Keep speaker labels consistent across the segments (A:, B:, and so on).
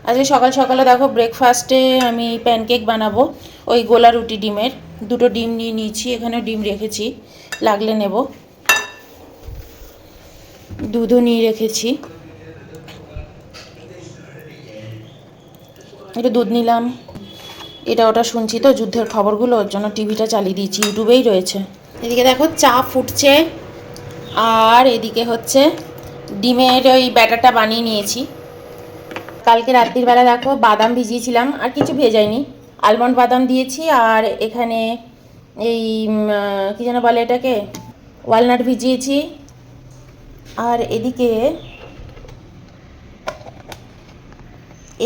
A: আজকে সকাল সকালে দেখো ব্রেকফাস্টে আমি প্যানকেক বানাবো। ওই গোলা রুটি ডিমের, দুটো ডিম নিয়ে নিয়েছি, এখানে ডিম রেখেছি, লাগলে নেব। দুধও নিয়ে রেখেছি, একটু দুধ নিলাম। এটা ওটা শুনছি তো যুদ্ধের খবরগুলো, ওর জন্য টিভিটা চালিয়ে দিয়েছি, ইউটিউবেই রয়েছে। এদিকে দেখো চা ফুটছে, আর এদিকে হচ্ছে ডিমের ওই ব্যাটারটা বানিয়ে নিয়েছি। কালকে রাত্রির বেলা দেখো বাদাম ভিজিয়েছিলাম, আর কিছু ভেজাইনি, আলমন্ড বাদাম দিয়েছি। আর এখানে এই কী যেন বলে এটাকে, ওয়ালনাট ভিজিয়েছি। আর এদিকে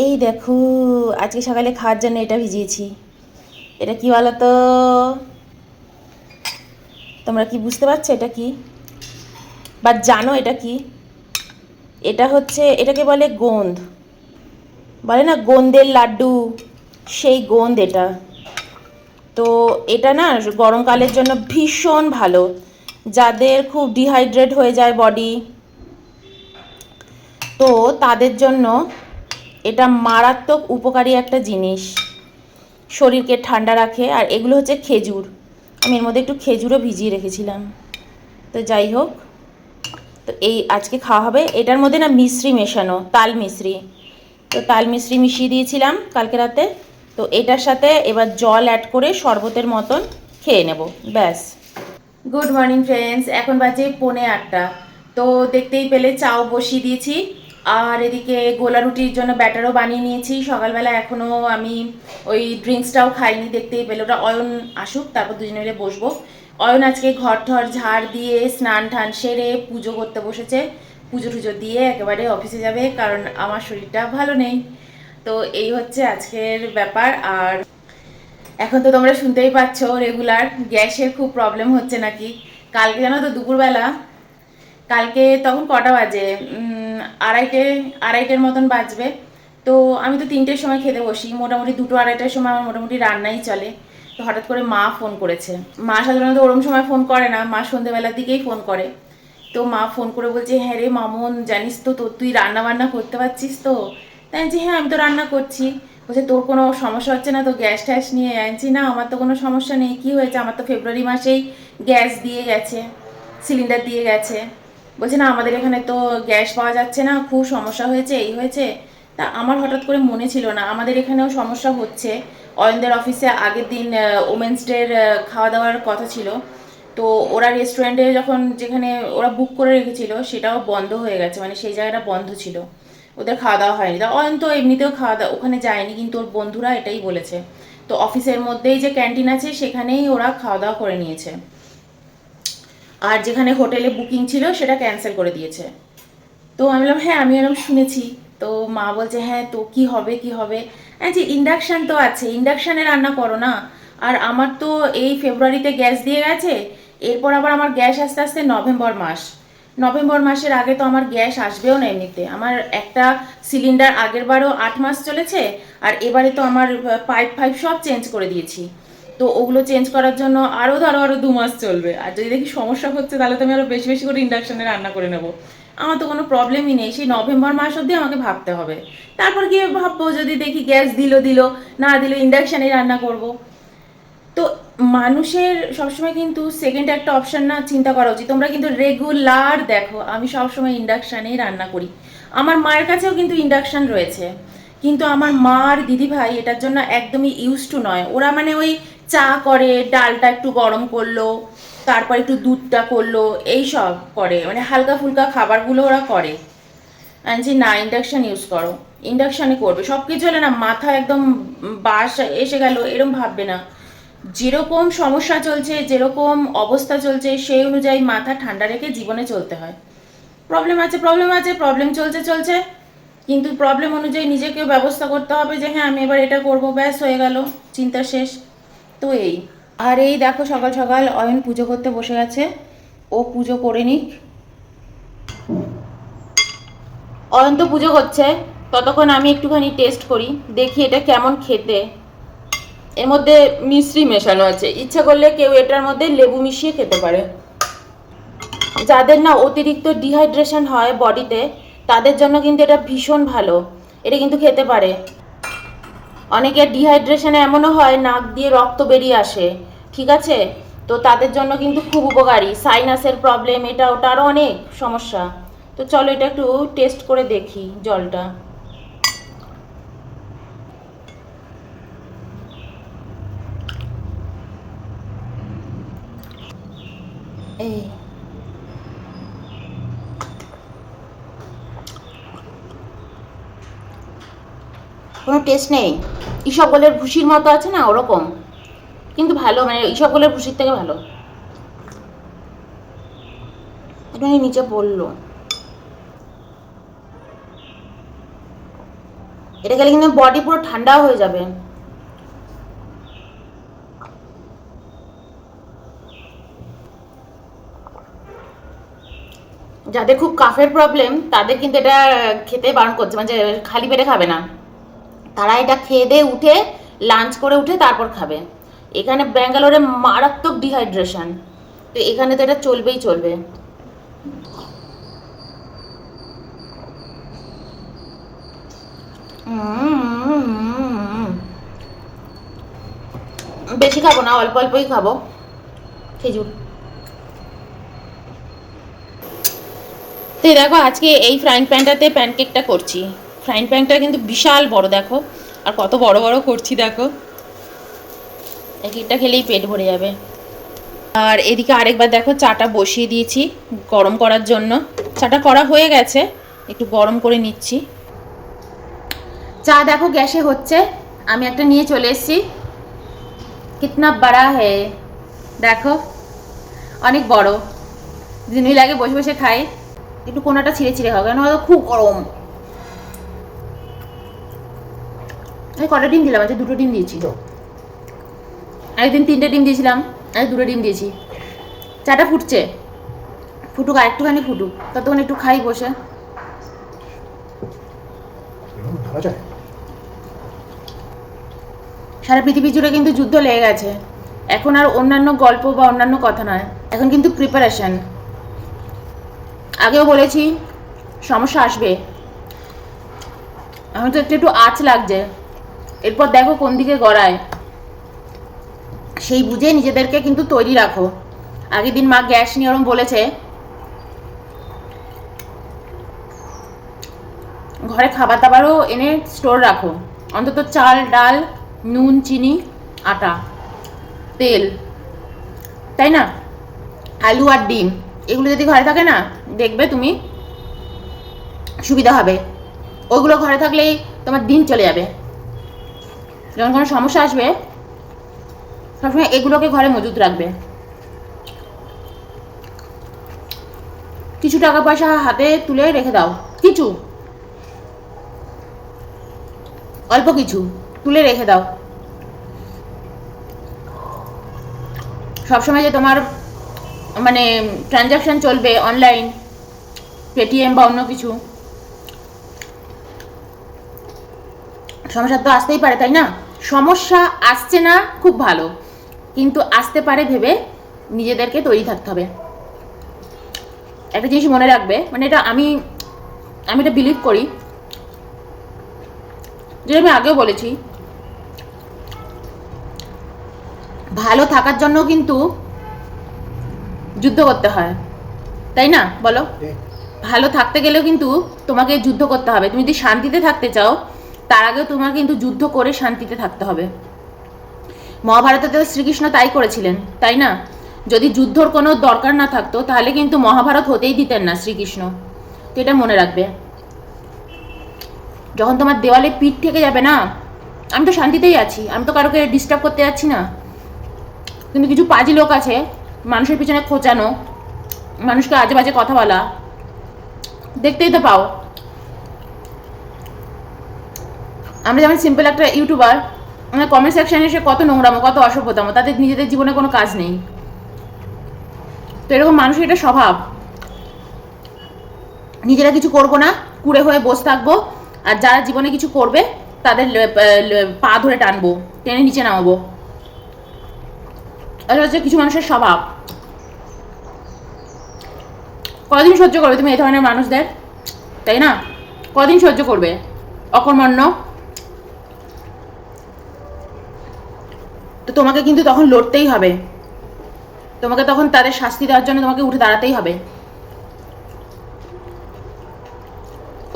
A: এই দেখো আজকে সকালে খাওয়ার জন্য এটা ভিজিয়েছি। এটা কি বলো তো, তোমরা কি বুঝতে পারছো এটা কি, বা জানো এটা কি? এটা হচ্ছে, এটাকে বলে গোঁদ, বলে না গোঁদের লাড্ডু, সেই গোঁদ এটা। তো এটা না গরমকালের জন্য ভীষণ ভালো, যাদের খুব ডিহাইড্রেট হয়ে যায় বডি, তো তাদের জন্য এটা মারাত্মক উপকারী একটা জিনিস, শরীরকে ঠান্ডা রাখে। আর এগুলো হচ্ছে খেজুর, আমি এর মধ্যে একটু খেজুরও ভিজিয়ে রেখেছিলাম। তো যাই হোক, তো এই আজকে খাওয়া হবে। এটার মধ্যে না মিশ্রি মেশানো, তাল মিশ্রি, তো তাল মিশ্রি মিশিয়ে দিয়েছিলাম কালকে রাতে। তো এটার সাথে এবার জল অ্যাড করে শরবতের মতন খেয়ে নেব, ব্যাস। গুড মর্নিং ফ্রেন্ডস, এখন বাজে 7:45। তো দেখতেই পেলে চাও বসিয়ে দিয়েছি, আর এদিকে গোলা রুটির জন্য ব্যাটারও বানিয়ে নিয়েছি সকালবেলা। এখনও আমি ওই ড্রিঙ্কসটাও খাইনি, দেখতেই পেলে। ওটা অয়ন আসুক, তারপর দুজনে মিলে বসবো। অয়ন আজকে ঘর ঠর ঝাড় দিয়ে স্নান টান সেরে পুজো করতে বসেছে, পুজো টুজো দিয়ে একেবারে অফিসে যাবে, কারণ আমার শরীরটা ভালো নেই। তো এই হচ্ছে আজকের ব্যাপার। আর এখন তো তোমরা শুনতেই পাচ্ছ রেগুলার গ্যাসের খুব প্রবলেম হচ্ছে নাকি। কালকে জানো তো দুপুরবেলা, কালকে তখন কটা বাজে, আড়াইটের মতন বাজবে। তো আমি তো 3টের সময় খেতে বসি, মোটামুটি 2-2:30টার সময় আমার মোটামুটি রান্নাই চলে। তো হঠাৎ করে মা ফোন করেছে। মা সাধারণত ওরম সময় ফোন করে না, মা সন্ধ্যেবেলার দিকেই ফোন করে। তো মা ফোন করে বলছে, হ্যাঁ রে মামুন, জানিস তো তুই রান্না বান্না করতে পারছিস তো? তাই যে হ্যাঁ আমি তো রান্না করছি। বলছে তোর কোনো সমস্যা হচ্ছে না তো গ্যাস ট্যাস নিয়ে? আনছি না, আমার তো কোনো সমস্যা নেই। কি হয়েছে, আমার তো ফেব্রুয়ারি মাসেই গ্যাস দিয়ে গেছে, সিলিন্ডার দিয়ে গেছে। বলছে না আমাদের এখানে তো গ্যাস পাওয়া যাচ্ছে না, খুব সমস্যা হয়েছে, এই হয়েছে। তা আমার হঠাৎ করে মনে ছিল না আমাদের এখানেও সমস্যা হচ্ছে। অয়নদের অফিসে আগের দিন ওমেন্স ডের খাওয়া দাওয়ার কথা ছিল। তো ওরা রেস্টুরেন্টে যখন, যেখানে ওরা বুক করে রেখেছিল, সেটাও বন্ধ হয়ে গেছে, মানে সেই জায়গাটা বন্ধ ছিল, ওদের খাওয়া দাওয়া হয়নি। তা অয়ন তো এমনিতেও খাওয়া দাওয়া ওখানে যায়নি, কিন্তু ওর বন্ধুরা এটাই বলেছে। তো অফিসের মধ্যেই যে ক্যান্টিন আছে সেখানেই ওরা খাওয়া দাওয়া করে নিয়েছে, আর যেখানে হোটেলে বুকিং ছিল সেটা ক্যান্সেল করে দিয়েছে। তো আমি বললাম হ্যাঁ আমি এরকম শুনেছি। তো মা বলছে হ্যাঁ তো কি হবে কি হবে, হ্যাঁ যে ইন্ডাকশান তো আছে, ইন্ডাকশানে রান্না করো না। আর আমার তো এই ফেব্রুয়ারিতে গ্যাস দিয়ে গেছে, এরপর আবার আমার গ্যাস আস্তে আস্তে নভেম্বর মাস, নভেম্বর মাসের আগে তো আমার গ্যাস আসবেও না এমনিতে। আমার একটা সিলিন্ডার আগের বারও 8 মাস চলেছে, আর এবারে তো আমার পাইপ ফাইপ সব চেঞ্জ করে দিয়েছি। তো ওগুলো চেঞ্জ করার জন্য আরও 2 মাস চলবে। আর যদি দেখি সমস্যা হচ্ছে, তাহলে তো আমি আরও বেশি বেশি করে ইন্ডাকশানে রান্না করে নেবো। আমার তো কোনো প্রবলেমই নেই, সেই নভেম্বর মাস অবধি আমাকে ভাবতে হবে। তারপর গিয়ে ভাববো, যদি দেখি গ্যাস দিল, না দিল ইন্ডাকশানে রান্না করব। তো মানুষের সবসময় কিন্তু সেকেন্ড একটা অপশান না চিন্তা করা উচিত। তোমরা কিন্তু রেগুলার দেখো আমি সবসময় ইন্ডাকশানেই রান্না করি। আমার মায়ের কাছেও কিন্তু ইন্ডাকশান রয়েছে, কিন্তু আমার মা আর দিদিভাই এটার জন্য একদমই ইউজ টু নয়। ওরা মানে ওই চা করে, ডালটা একটু গরম করলো, তারপর একটু দুধটা করলো, এই সব করে, মানে হালকা ফুলকা খাবারগুলো ওরা করে। যে না ইন্ডাকশান ইউজ করো, ইন্ডাকশানে করবে সব কিছু। হলে না মাথা একদম বাস এসে গেল এরম ভাববে না। যেরকম সমস্যা চলছে, যেরকম অবস্থা চলছে, সেই অনুযায়ী মাথা ঠান্ডা রেখে জীবনে চলতে হয়। প্রবলেম আছে, প্রবলেম চলছে, কিন্তু প্রবলেম অনুযায়ী নিজেকে ব্যবস্থা করতে হবে, যে হ্যাঁ আমি এবার এটা করবো, ব্যাস হয়ে গেল, চিন্তা শেষ। তো এই, আর এই দেখো সকাল সকাল অয়ন পুজো করতে বসে গেছে, ও পুজো করে নিক। অয়ন তো পুজো করছে, ততক্ষণ আমি একটুখানি টেস্ট করি, দেখি এটা কেমন খেতে। এর মধ্যে মিশ্রি মেশানো আছে, ইচ্ছা করলে কেউ এটার মধ্যে লেবু মিশিয়ে খেতে পারে। যাদের না অতিরিক্ত ডিহাইড্রেশন হয় বডিতে, তাদের জন্য কিন্তু এটা ভীষণ ভালো। এটা কিন্তু খেতে পারে। অনেকের ডিহাইড্রেশনে এমনও হয় নাক দিয়ে রক্ত বেরিয়ে আসে, ঠিক আছে? তো তাদের জন্য কিন্তু খুব উপকারী। সাইনাসের প্রবলেম, এটা ওটা আরও অনেক সমস্যা। তো চলো এটা একটু টেস্ট করে দেখি জলটা। এই কোনো টেস্ট নেই, ইসবগুলের ভুসির মতো আছে না ওরকম, কিন্তু ভালো, মানে ইসবগুলের ভুসির থেকে ভালো। এটা নিচে পড়লো, এটা খেলে কিন্তু বডি পুরো ঠান্ডা হয়ে যাবে। যাদের খুব কাফের প্রবলেম তাদের কিন্তু এটা খেতে বারণ করছে, মানে খালি পেটে খাবে না, তারা এটা খেয়ে দিয়ে উঠে লাঞ্চ করে উঠে তারপর খাবে। এখানে ব্যাঙ্গালোরে মারাত্মক ডিহাইড্রেশন, তো এখানে তো এটা চলবেই চলবে। বেশি খাবো না, অল্প অল্পই খাবো খেজুর। তো দেখো আজকে এই ফ্রাইং প্যানটাতে প্যানকেকটা করছি। ফ্রাইং প্যানটা কিন্তু বিশাল বড়, দেখো আর কত বড় বড় করছি, দেখো এক একটা খেলেই পেট ভরে যাবে। আর এদিকে আরেকবার দেখো চাটা বসিয়ে দিয়েছি গরম করার জন্য। চাটা করা হয়ে গেছে, একটু গরম করে নিচ্ছি। চা দেখো গ্যাসে হচ্ছে, আমি একটা নিয়ে চলে এসেছি। কিতনা বড়া হে দেখো, অনেক বড়, দিনই লাগে বসে বসে খাই। একটু কোনাটা ছিঁড়ে ছিঁড়ে খাও, কেন খুব গরম। আমি কটা ডিম দিলাম? আজকে 2টো ডিম দিয়েছি। একদিন 3টে ডিম দিয়েছিলাম, আজ 2টো ডিম দিয়েছি। চাটা ফুটছে, ফুটুক, আর একটুখানি ফুটুক, ততক্ষণ একটু খাই বসে। সারা পৃথিবী জুড়ে কিন্তু যুদ্ধ লেগে গেছে। এখন আর অন্যান্য গল্প বা অন্যান্য কথা নয়, এখন কিন্তু প্রিপারেশন। আগেও বলেছি সমস্যা আসবে, এখন তো একটু একটু আঁচ লাগছে, এরপর দেখো কোন দিকে গড়ায়, সেই বুঝে নিজেদেরকে কিন্তু তৈরি রাখো। আগের দিন মা গ্যাস নিয়ে ওরম বলেছে, ঘরে খাবার দাবারও এনে স্টোর রাখো, অন্তত চাল ডাল নুন চিনি আটা তেল, তাই না, আলু আর ডিম, এগুলো যদি ঘরে থাকে না দেখবে তুমি সুবিধা হবে। ওইগুলো ঘরে থাকলেই তোমার দিন চলে যাবে। যখন কোনো সমস্যা আসবে সবসময় এগুলোকে ঘরে মজুত রাখবে। কিছু টাকা পয়সা হাতে তুলে রেখে দাও, কিছু অল্প কিছু তুলে রেখে দাও। সবসময় যে তোমার মানে ট্রানজাকশন চলবে অনলাইন, পেটিএম বা অন্য কিছু, সমস্যা তো আসতেই পারে, তাই না? সমস্যা আসছে না খুব ভালো, কিন্তু আসতে পারে ভেবে নিজেদেরকে তৈরি থাকতে হবে। একটা জিনিস মনে রাখবে, মানে এটা আমি এটা বিলিভ করি, যেটা আমি আগেও বলেছি, ভালো থাকার জন্য কিন্তু যুদ্ধ করতে হয়, তাই না বলো? ভালো থাকতে গেলেও কিন্তু তোমাকে যুদ্ধ করতে হবে। তুমি যদি শান্তিতে থাকতে চাও তার আগেও তোমার কিন্তু যুদ্ধ করে শান্তিতে থাকতে হবে। মহাভারতে তো শ্রীকৃষ্ণ তাই করেছিলেন, তাই না? যদি যুদ্ধর কোনো দরকার না থাকতো তাহলে কিন্তু মহাভারত হতেই দিতেন না শ্রীকৃষ্ণ। তো এটা মনে রাখবে, যখন তোমার দেওয়ালে পিঠ থেকে যাবে না, আমি তো শান্তিতেই আছি, আমি তো কারোকে ডিস্টার্ব করতে যাচ্ছি না, কিন্তু কিছু পাজি লোক আছে মানুষের পিছনে খোঁচানো, মানুষকে আজে বাজে কথা বলা, দেখতেই তো পাও। আমরা যেমন সিম্পল একটা ইউটিউবার, আমরা কমেন্ট সেকশনে এসে কত নোংরামো কত অসভ্যতাম, তাদের নিজেদের জীবনে কোনো কাজ নেই। তো এরকম মানুষের এটা স্বভাব, নিজেরা কিছু করবো না, কুড়ে হয়ে বসে থাকবো, আর যারা জীবনে কিছু করবে তাদের পা ধরে টানবো, টেনে নিচে নামাবো। এটা হচ্ছে কিছু মানুষের স্বভাব। কদিন সহ্য করবে তুমি এই ধরনের মানুষদের, তাই না? কদিন সহ্য করবে? অকর্মণ্য, তো তোমাকে কিন্তু তখন লড়তেই হবে, তোমাকে তখন তাদের শাস্তি দেওয়ার জন্য তোমাকে উঠে দাঁড়াতেই হবে।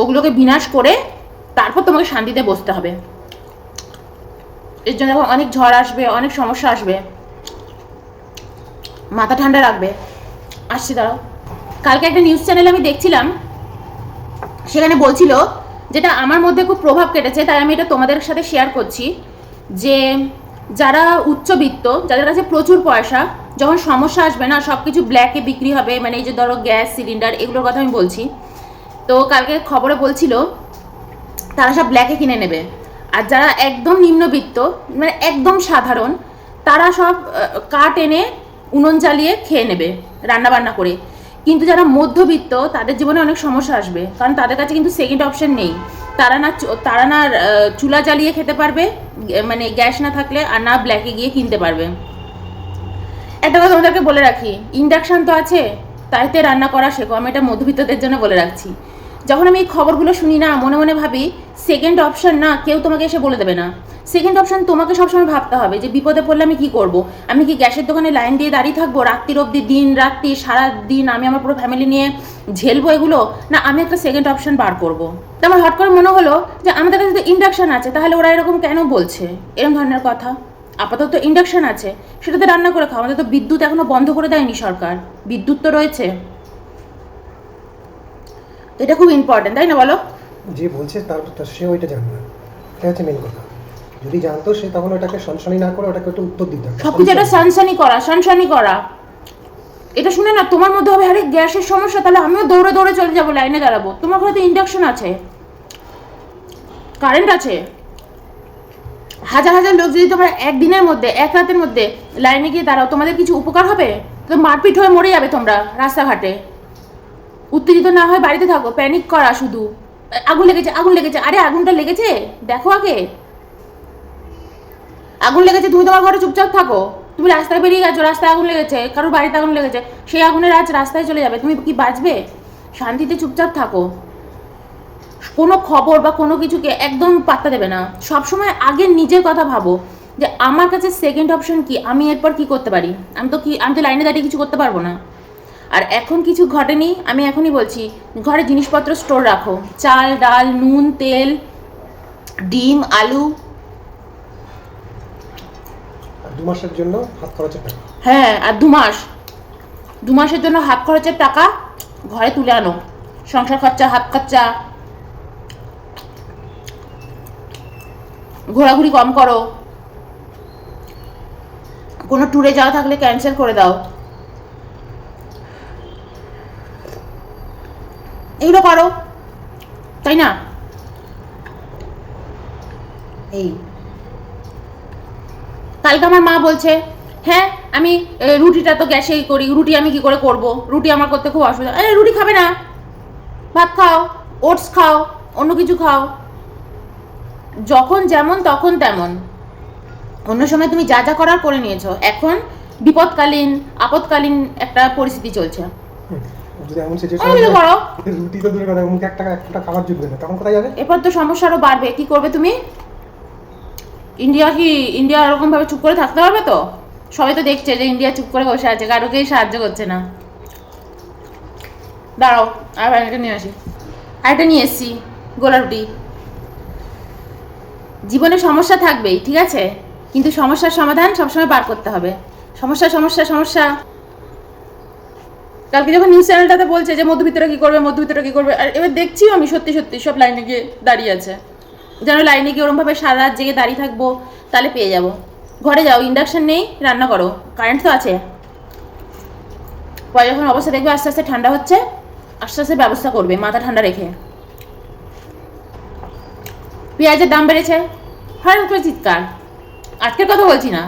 A: ওগুলোকে বিনাশ করে তারপর তোমাকে শান্তিতে বসতে হবে। এর জন্য অনেক ঝড় আসবে, অনেক সমস্যা আসবে, মাথা ঠান্ডা রাখবে। আসছি দাঁড়াও। কালকে একটা নিউজ চ্যানেলে আমি দেখছিলাম, সেখানে বলছিল, যেটা আমার মধ্যে খুব প্রভাব কেটেছে, তাই আমি এটা তোমাদের সাথে শেয়ার করছি, যে যারা উচ্চবিত্ত, যাদের কাছে প্রচুর পয়সা, যখন সমস্যা আসবে না, সব কিছু ব্ল্যাকে বিক্রি হবে, মানে এই যে ধরো গ্যাস সিলিন্ডার, এগুলোর কথা আমি বলছি। তো কালকে খবরে বলছিল তারা সব ব্ল্যাকে কিনে নেবে, আর যারা একদম নিম্নবিত্ত, মানে একদম সাধারণ, তারা সব কাঠ এনে উনুন জ্বালিয়ে খেয়ে নেবে রান্না বান্না করে। কিন্তু যারা মধ্যবিত্ত, তাদের জীবনে অনেক সমস্যা আসবে, কারণ তাদের কাছে কিন্তু সেকেন্ড অপশন নেই। তারা না চুলা জ্বালিয়ে খেতে পারবে, মানে গ্যাস না থাকলে, আর না ব্ল্যাকে গিয়ে কিনতে পারবে। একটা কথা তোমাদেরকে বলে রাখি, ইন্ডাকশান তো আছে, তাইতে রান্না করা শেখো। আমি এটা মধ্যবিত্তদের জন্য বলে রাখছি। যখন আমি এই খবরগুলো শুনি না, মনে মনে ভাবি সেকেন্ড অপশন না কেউ তোমাকে এসে বলে দেবে না। সেকেন্ড অপশন তোমাকে সবসময় ভাবতে হবে যে বিপদে পড়লে আমি কি করব। আমি কি গ্যাসের দোকানে লাইন দিয়ে দাঁড়িয়ে থাকবো রাত্রির অবধি, দিন রাত্রি সারা দিন আমি আমার পুরো ফ্যামিলি নিয়ে ঝেলবো এগুলো, না আমি একটা সেকেন্ড অপশন বার করব। তো আমার হট করে মনে হলো যে আমাদের কাছে তো ইন্ডাকশান আছে, তাহলে ওরা এরকম কেন বলছে এরকম ধরনের কথা। আপাতত ইন্ডাকশান আছে, সেটাতে রান্না করে খাও। আমাদের তো বিদ্যুৎ এখনো বন্ধ করে দেয়নি সরকার, বিদ্যুৎ তো রয়েছে। এটা খুব ইম্পর্টেন্ট, তাই না বলো?
B: যে বলছে তার সে ওইটা জানে না, এটা হচ্ছে মেন কথা। যদি জানতো সে তখন ওটাকে সনসনি না করে ওটাকে একটু উত্তর দিতে হবে।
A: সবকিছু একটা সনসনি করা। এটা শুনে না তোমার মধ্যে হবে আরে গ্যাসের সমস্যা, তাহলে আমিও দৌড়ে দৌড়ে চলে যাবো, লাইনে দাঁড়াবো। তোমার ঘরে তো ইন্ডাকশন আছে, কারেন্ট আছে। হাজার হাজার লোক যদি তোমরা একদিনের মধ্যে, এক রাতের মধ্যে লাইনে গিয়ে দাঁড়াও, তোমাদের কিছু উপকার হবে? তো মারপিট হয়ে মরে যাবে তোমরা রাস্তাঘাটে। উত্তেজিত না হয় বাড়িতে থাকো, প্যানিক করা শুধু, আগুন লেগেছে আগুন লেগেছে। আরে আগুনটা লেগেছে দেখো আগে, আগুন লেগেছে, তুমি তোমার ঘরে চুপচাপ থাকো। তুমি রাস্তায় বেরিয়ে গেছো, রাস্তায় আগুন লেগেছে, কারোর বাড়িতে আগুন লেগেছে, সেই আগুনের আজ রাস্তায় চলে যাবে, তুমি কি বাঁচবে? শান্তিতে চুপচাপ থাকো, কোনো খবর বা কোনো কিছুকে একদম পাত্তা দেবে না। সবসময় আগে নিজের কথা ভাবো যে আমার কাছে সেকেন্ড অপশন কি, আমি এরপর কি করতে পারি। আমি তো লাইনে দাঁড়িয়ে কিছু করতে পারবো না। আর এখন কিছু ঘটেনি, আমি এখনই বলছি, ঘরে জিনিসপত্র স্টোর রাখো, চাল ডাল নুন তেল ডিম আলু।
B: 2 মাসের জন্য হাত খরচের টাকা।
A: হ্যাঁ, আর 2 মাসের জন্য হাত খরচের টাকা ঘরে তুলে আনো। সংসার খরচা, হাত খরচা, ঘোরাঘুরি কম করো, কোনো ট্যুরে যাওয়া থাকলে ক্যান্সেল করে দাও, এগুলো করো, তাই না? এই কালকে আমার মা বলছে, হ্যাঁ আমি রুটিটা তো গ্যাসেই করি, রুটি আমি কি করে করব, রুটি আমার করতে খুব অসুবিধা। আরে রুটি খাবে না, ভাত খাও, ওটস খাও, অন্য কিছু খাও। যখন যেমন তখন তেমন। অন্য সময় তুমি যা যা করার করে নিয়েছো, এখন বিপদকালীন আপদকালীন একটা পরিস্থিতি চলছে।
B: যদি এমন সিচুয়েশন করো, রুটি তো দূরে কথা, মুখে একটা খাবার জুটবে না, তখন কোথায় যাবে?
A: এরপর তো সমস্যা আরো বাড়বে। কি করবে তুমি? ইন্ডিয়া এরকম ভাবে চুপ করে থাকতে পারবে? তো সবাই তো দেখছে যে ইন্ডিয়া চুপ করে বসে আছে, কারোকেই সাহায্য করছে না। দাঁড়াও, আর একটা নিয়ে আসি, আরেকটা নিয়ে এসছি, গোলা রুটি। জীবনে সমস্যা থাকবেই, ঠিক আছে, কিন্তু সমস্যার সমাধান সবসময় বার করতে হবে। সমস্যা কালকে যখন নিউজ চ্যানেলটাতে বলছে যে মধ্যবিত্তরা কি করবে, আর এবার দেখছিও আমি সত্যি সব লাইনে গিয়ে দাঁড়িয়ে আছে। যেন লাইনে গিয়ে ওরমভাবে সারা রাত জেগে দাঁড়িয়ে থাকবো, তাহলে পেয়ে যাবো। ঘরে যাও, ইন্ডাকশন নেই, রান্না করো, কারেন্ট তো আছে। পরে যখন অবস্থা দেখবে আস্তে আস্তে ঠান্ডা হচ্ছে, আস্তে আস্তে ব্যবস্থা করবে মাথা ঠান্ডা রেখে। পেঁয়াজের দাম বেড়েছে, হঠাৎ করে চিৎকার। আজকের কথা বলছি না,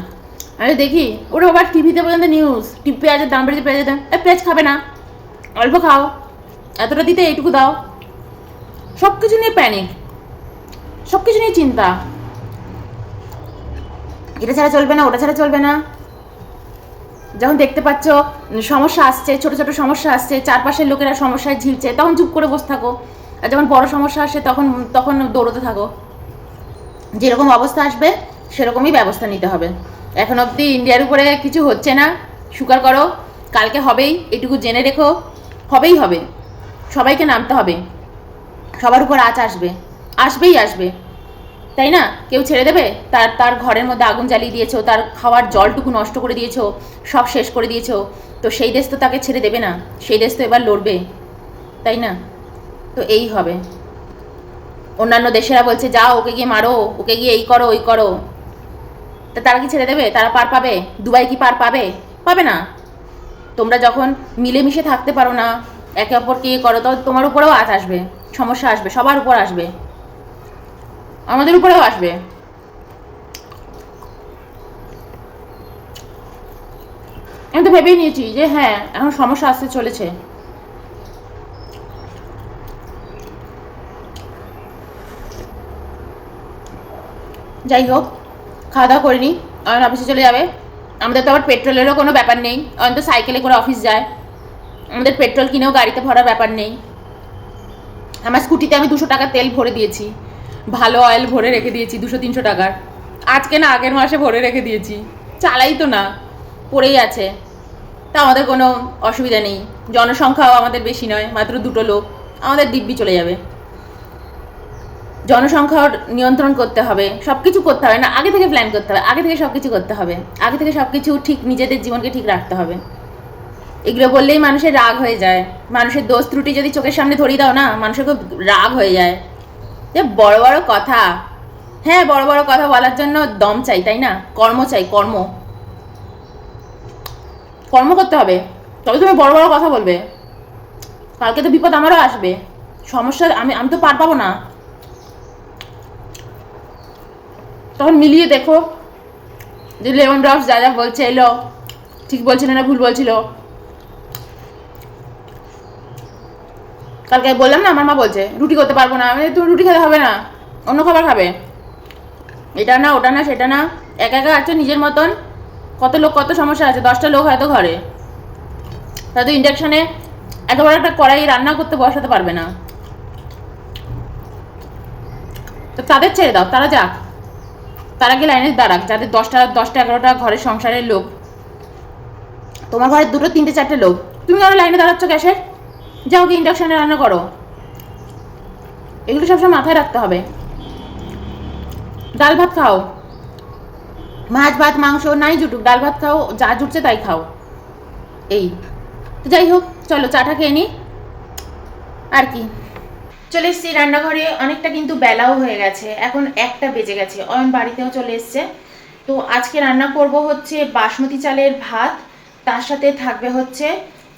A: আমি দেখি ওরা আবার টিভিতে পর্যন্ত নিউজ, পেঁয়াজের দাম বেড়েছে, পেঁয়াজের দাম। পেঁয়াজ খাবে না, অল্প খাও, এতটা দিতে এইটুকু দাও। সব কিছু নিয়ে প্যানিক, সব কিছু নিয়ে চিন্তা, এটা ছাড়া চলবে না, ওটা ছাড়া চলবে না। যখন দেখতে পাচ্ছ সমস্যা আসছে, ছোট ছোট সমস্যা আসছে, চারপাশের লোকেরা সমস্যায় ঝিলছে, তখন চুপ করে বসে থাকো। আর যখন বড় সমস্যা আসে তখন তখন দৌড়তে থাকো। যেরকম অবস্থা আসবে সেরকমই ব্যবস্থা নিতে হবে। এখন অবধি ইন্ডিয়ার উপরে কিছু হচ্ছে না, স্বীকার করো, কালকে হবেই, এটুকু জেনে রেখো, হবেই হবে। সবাইকে নামতে হবে, সবার উপর আঁচ আসবে, আসবেই আসবে, তাই না? কেউ ছেড়ে দেবে? তার তার ঘরের মধ্যে আগুন জ্বালিয়ে দিয়েছো, তার খাওয়ার জলটুকু নষ্ট করে দিয়েছো, সব শেষ করে দিয়েছো, তো সেই দেশ তো তাকে ছেড়ে দেবে না, সেই দেশ তো এবার লড়বে, তাই না? তো এই হবে। অন্যান্য দেশেরা বলছে যাও ওকে গিয়ে মারো, ওকে গিয়ে এই করো ওই করো, তা তারা কি ছেড়ে দেবে? তারা পার পাবে? দুবাই কি পার পাবে? পাবে না। তোমরা যখন মিলেমিশে থাকতে পারো না, একে অপরকে ইয়ে করো, তো তোমার উপরেও আজ আসবে, সমস্যা আসবে, সবার উপর আসবে, আমাদের উপরেও আসবে। আমি তো ভেবেই নিয়েছি যে হ্যাঁ এখন সমস্যা আসতে চলেছে। যাই হোক, খাওয়া দাওয়া করিনি, আমার অফিসে চলে যাবে। আমাদের তো আবার পেট্রোলেরও কোনো ব্যাপার নেই, অন্ত সাইকেলে করে অফিস যায়, আমাদের পেট্রোল কিনেও গাড়িতে ভরার ব্যাপার নেই। আমার স্কুটিতে আমি 200 টাকা তেল ভরে দিয়েছি, ভালো অয়েল ভরে রেখে দিয়েছি 200-300 টাকার, আজকে না আগের মাসে ভরে রেখে দিয়েছি, চালাই তো না, পড়েই আছে। তা আমাদের কোনো অসুবিধা নেই, জনসংখ্যাও আমাদের বেশি নয়, মাত্র 2টো লোক, আমাদের দিব্যি চলে যাবে। জনসংখ্যার নিয়ন্ত্রণ করতে হবে, সব কিছু করতে হবে না, আগে থেকে প্ল্যান করতে হবে, আগে থেকে সব কিছু করতে হবে, আগে থেকে সব কিছু ঠিক, নিজেদের জীবনকে ঠিক রাখতে হবে। এগুলো বললেই মানুষের রাগ হয়ে যায়, মানুষের দোষ ত্রুটি যদি চোখের সামনে ধরিয়ে দাও না, মানুষের খুব রাগ হয়ে যায়। যে বড় বড় কথা, হ্যাঁ বড় বড় কথা বলার জন্য দম চাই, তাই না? কর্ম চাই, কর্ম, কর্ম করতে হবে, তবে তুমি বড় বড় কথা বলবে। কালকে তো বিপদ আমারও আসবে, সমস্যা আমি আমি তো পার পাবো না। তখন মিলিয়ে দেখো যে লেমন ড্রপস যা যা বলছে এলো ঠিক বলছিল না ভুল বলছিল। কালকে বললাম না, আমার মা বলছে রুটি করতে পারবো না, আমি তুমি রুটি খেতে হবে না, অন্য খাবার খাবে, এটা না ওটা না সেটা না, একা একা আছো নিজের মতন, কত লোক কত সমস্যা আছে, 10টা লোক হয়তো ঘরে, হয়তো ইন্ডাকশানে একেবারে একটা কড়াই রান্না করতে বসাতে পারবে না, তো তাদের ছেড়ে দাও, তারা যাক, তারা গিয়ে লাইনে দাঁড়াক, যাদের 10টা 11টা ঘরের সংসারের লোক। তোমার ঘরে 2টো 3টে 4টে লোক, তুমি আরো লাইনে দাঁড়াচ্ছ গ্যাসের, যাও কি ইন্ডাকশানে রান্না করো। এগুলো সবসময় মাথায় রাখতে হবে। ডাল ভাত খাও, মাছ ভাত মাংস নাই জুটুক, ডাল ভাত খাও, যা জুটছে তাই খাও। এই তো যাই হোক, চলো চাটা খেয়ে নি, আর কি। চলে এসছি রান্নাঘরে, অনেকটা কিন্তু বেলাও হয়ে গেছে, এখন 1টা বেজে গেছে, অয়ন বাড়িতেও চলে এসছে। তো আজকে রান্না করব হচ্ছে বাসমতি চালের ভাত, তার সাথে থাকবে হচ্ছে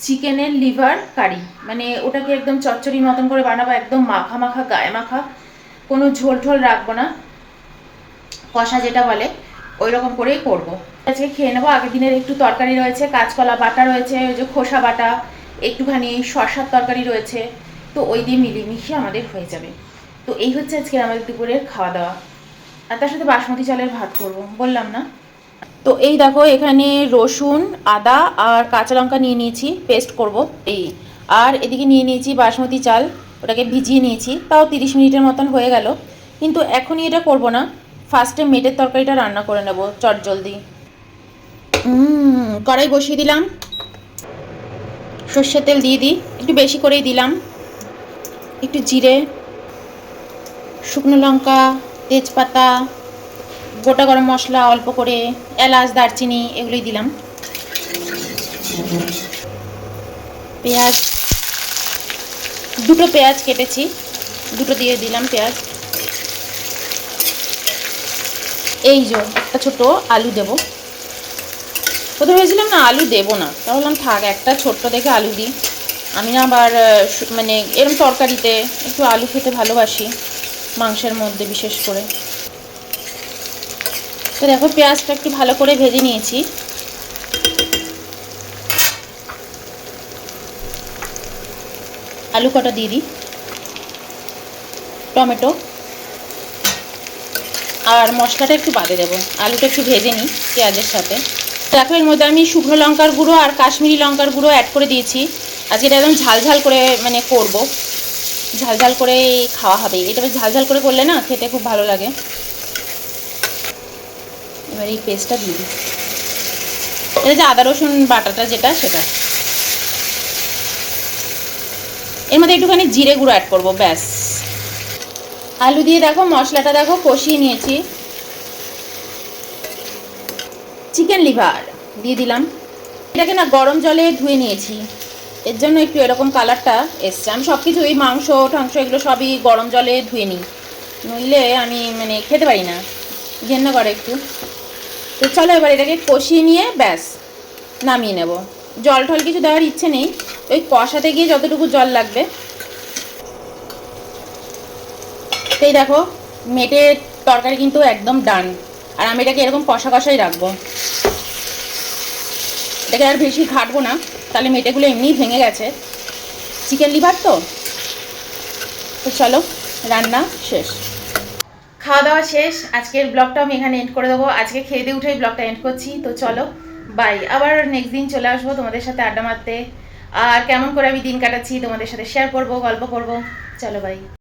A: চিকেনের লিভার কারি, মানে ওটাকে একদম চচ্চড়ির মতন করে বানাবো, একদম মাখা মাখা গায়ে মাখা, কোনো ঝোল ঝোল রাখবো না, কষা যেটা বলে ওই রকম করেই করবো। আজকে খেয়ে নেবো। আগের দিনের একটু তরকারি রয়েছে, কাঁচকলা বাটা রয়েছে, ওই যে খোসা বাটা, একটুখানি শসার তরকারি রয়েছে, তো ওই দিয়ে মিলিয়ে মিশিয়ে আমাদের হয়ে যাবে। তো এই হচ্ছে আজকে আমাদের দুপুরের খাওয়া দাওয়া, আর তার সাথে বাসমতি চালের ভাত করব, বললাম না। তো এই দেখো এখানে রসুন আদা আর কাঁচা লঙ্কা নিয়ে নিয়েছি, পেস্ট করব এই, আর এদিকে নিয়ে নিয়েছি বাসমতি চাল, ওটাকে ভিজিয়ে নিয়েছি, তাও 30 মিনিটের মতন হয়ে গেল, কিন্তু এখনই এটা করব না, ফার্স্টে মেটের তরকারিটা রান্না করে নেব চটজলদি। কড়াই বসিয়ে দিলাম, সর্ষের তেল দিয়ে দিই, একটু বেশি করেই দিলাম, একটু জিরে, শুকনো লঙ্কা, তেজপাতা, গোটা গরম মশলা অল্প করে, এলাচ দারচিনি এগুলোই দিলাম, পেঁয়াজ, 2টো পেঁয়াজ কেটেছি, 2টো দিয়ে দিলাম পেঁয়াজ, এই যে একটা ছোট আলু দেবো, প্রথমে ভেবেছিলাম না আলু দেবো না, তাহলে থাক একটা ছোট্ট দেখে আলু দিই, আমি না আবার মানে এরম তরকারিতে একটু আলু খেতে ভালোবাসি, মাংসের মধ্যে বিশেষ করে। তো দেখো পেঁয়াজটা একটু ভালো করে ভেজে নিয়েছি, আলু কটা দিয়ে দিই, টমেটো, আর মশলাটা একটু বাদে দেবো, আলুটা একটু ভেজে নিই পেঁয়াজের সাথে। দেখো এর মধ্যে আমি শুকনো লঙ্কার গুঁড়ো আর কাশ্মীরি লঙ্কার গুঁড়ো অ্যাড করে দিয়েছি, আজকে এটা একদম ঝাল ঝাল করে মানে করব, ঝালঝাল করে খাওয়া হবে। এটা বেশ ঝালঝাল করে করলে না খেতে খুব ভালো লাগে। এবার এই পেস্টটা দিয়ে দিই। এটা যে আদা রসুন বাটাটা যেটা সেটা, এর মধ্যে একটুখানি জিরে গুঁড়ো অ্যাড করবো, ব্যাস। আলু দিয়ে দেখো মশলাটা দেখো কষিয়ে নিয়েছি। চিকেন লিভার দিয়ে দিলাম। এটাকে না গরম জলে ধুয়ে নিয়েছি, এর জন্য একটু এরকম কালারটা এসছে। আমি সব কিছু এই মাংস টাংস এগুলো সবই গরম জলে ধুয়ে নিই, নইলে আমি মানে খেতে পারি না, ঘেন্না করে একটু। তো চলো এবার এটাকে কষিয়ে নিয়ে ব্যাস নামিয়ে নেব। জল টল কিছু দেওয়ার ইচ্ছে নেই, ওই কষাতে গিয়ে যতটুকু জল লাগবে। সেই দেখো মেটের তরকারি কিন্তু একদম ডান। আর আমি এটাকে এরকম কষা কষাই রাখবো, এটাকে আর বেশি ঘাটবো না, তাহলে মেটেগুলো এমনিই ভেঙে গেছে, চিকেন লিভার তো। তো চলো রান্না শেষ, খাওয়া দাওয়া শেষ। আজকের ব্লগটা আমি এখানে এন্ড করে দেবো। আজকে খেয়ে দিয়ে উঠেই ব্লগটা এন্ড করছি। তো চলো বাই, আবার নেক্সট দিন চলে আসবো তোমাদের সাথে আড্ডা মারতে, আর কেমন করে আমি দিন কাটাচ্ছি তোমাদের সাথে শেয়ার করব, গল্প করব। চলো বাই।